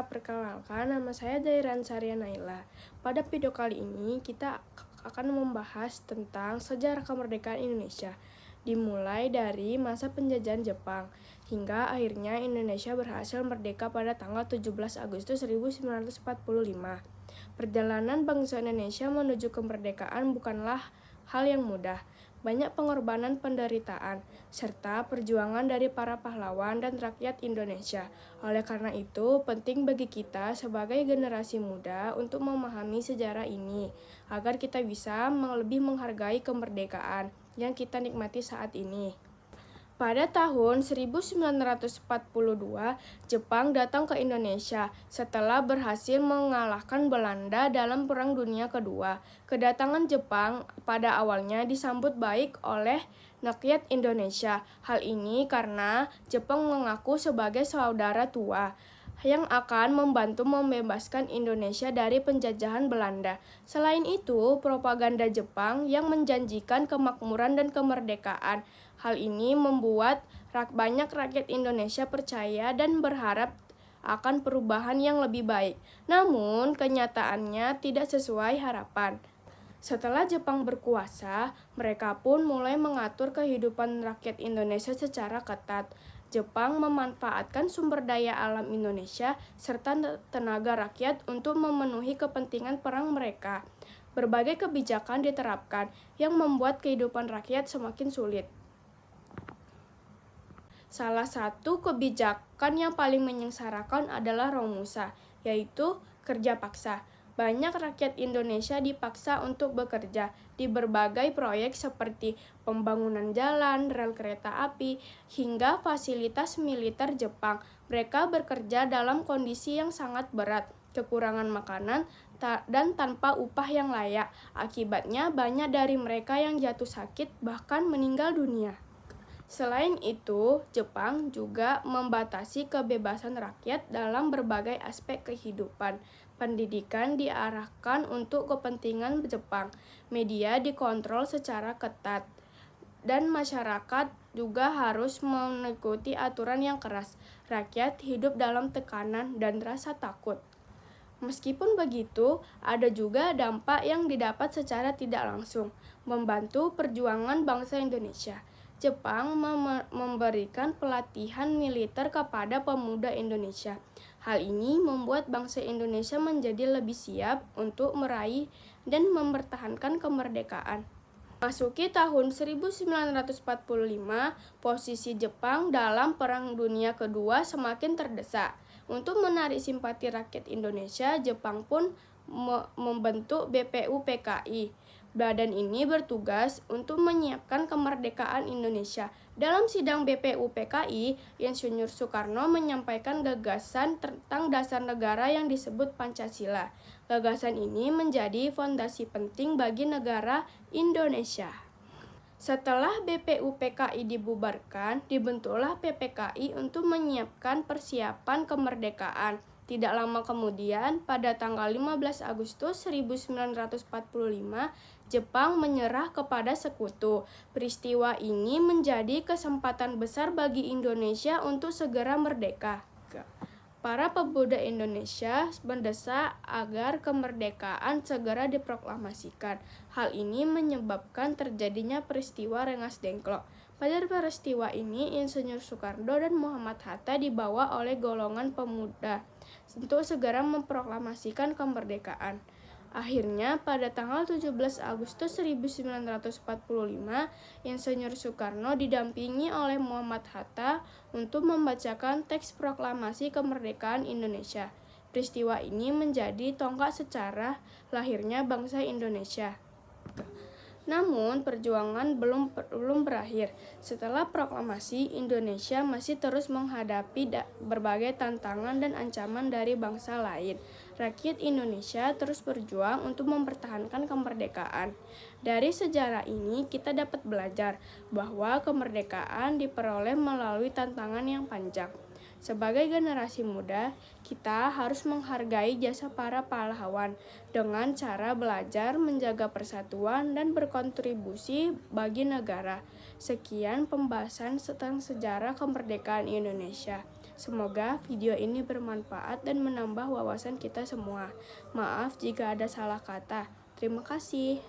perkenalkan nama saya Dairan Saria Naila. Pada video kali ini kita akan membahas tentang sejarah kemerdekaan Indonesia. Dimulai dari masa penjajahan Jepang hingga akhirnya Indonesia berhasil merdeka pada tanggal 17 Agustus 1945. Perjalanan bangsa Indonesia menuju kemerdekaan bukanlah hal yang mudah. Banyak pengorbanan, penderitaan, serta perjuangan dari para pahlawan dan rakyat Indonesia. Oleh karena itu, penting bagi kita sebagai generasi muda untuk memahami sejarah ini, agar kita bisa lebih menghargai kemerdekaan yang kita nikmati saat ini. Pada tahun 1942, Jepang datang ke Indonesia setelah berhasil mengalahkan Belanda dalam Perang Dunia Kedua. Kedatangan Jepang pada awalnya disambut baik oleh rakyat Indonesia. Hal ini karena Jepang mengaku sebagai saudara tua yang akan membantu membebaskan Indonesia dari penjajahan Belanda. Selain itu, propaganda Jepang yang menjanjikan kemakmuran dan kemerdekaan. Hal ini membuat banyak rakyat Indonesia percaya dan berharap akan perubahan yang lebih baik. Namun, kenyataannya tidak sesuai harapan. Setelah Jepang berkuasa, mereka pun mulai mengatur kehidupan rakyat Indonesia secara ketat. Jepang memanfaatkan sumber daya alam Indonesia serta tenaga rakyat untuk memenuhi kepentingan perang mereka. Berbagai kebijakan diterapkan yang membuat kehidupan rakyat semakin sulit. Salah satu kebijakan yang paling menyengsarakan adalah Romusa, yaitu kerja paksa. Banyak rakyat Indonesia dipaksa untuk bekerja di berbagai proyek seperti pembangunan jalan, rel kereta api, hingga fasilitas militer Jepang. Mereka bekerja dalam kondisi yang sangat berat, kekurangan makanan, dan tanpa upah yang layak. Akibatnya banyak dari mereka yang jatuh sakit bahkan meninggal dunia. Selain itu, Jepang juga membatasi kebebasan rakyat dalam berbagai aspek kehidupan. Pendidikan diarahkan untuk kepentingan Jepang, media dikontrol secara ketat, dan masyarakat juga harus mengikuti aturan yang keras. Rakyat hidup dalam tekanan dan rasa takut. Meskipun begitu, ada juga dampak yang didapat secara tidak langsung, membantu perjuangan bangsa Indonesia. Jepang memberikan pelatihan militer kepada pemuda Indonesia. Hal ini membuat bangsa Indonesia menjadi lebih siap untuk meraih dan mempertahankan kemerdekaan. Masuki tahun 1945, posisi Jepang dalam Perang Dunia Kedua semakin terdesak. Untuk menarik simpati rakyat Indonesia, Jepang pun membentuk BPUPKI. Badan ini bertugas untuk menyiapkan kemerdekaan Indonesia. Dalam sidang BPUPKI, Insinyur Soekarno menyampaikan gagasan tentang dasar negara yang disebut Pancasila. Gagasan ini menjadi fondasi penting bagi negara Indonesia. Setelah BPUPKI dibubarkan, dibentuklah PPKI untuk menyiapkan persiapan kemerdekaan. Tidak lama kemudian, pada tanggal 15 Agustus 1945, Jepang menyerah kepada sekutu. Peristiwa ini menjadi kesempatan besar bagi Indonesia untuk segera merdeka. Para pemuda Indonesia mendesak agar kemerdekaan segera diproklamasikan. Hal ini menyebabkan terjadinya peristiwa Rengas Dengklok. Pada peristiwa ini, Insinyur Soekarno dan Muhammad Hatta dibawa oleh golongan pemuda untuk segera memproklamasikan kemerdekaan. Akhirnya, pada tanggal 17 Agustus 1945, Insinyur Soekarno didampingi oleh Muhammad Hatta untuk membacakan teks proklamasi kemerdekaan Indonesia. Peristiwa ini menjadi tonggak sejarah lahirnya bangsa Indonesia. Namun, perjuangan belum berakhir. Setelah proklamasi, Indonesia masih terus menghadapi berbagai tantangan dan ancaman dari bangsa lain. Rakyat Indonesia terus berjuang untuk mempertahankan kemerdekaan. Dari sejarah ini, kita dapat belajar bahwa kemerdekaan diperoleh melalui tantangan yang panjang. Sebagai generasi muda, kita harus menghargai jasa para pahlawan dengan cara belajar menjaga persatuan dan berkontribusi bagi negara. Sekian pembahasan tentang sejarah kemerdekaan Indonesia. Semoga video ini bermanfaat dan menambah wawasan kita semua. Maaf jika ada salah kata. Terima kasih.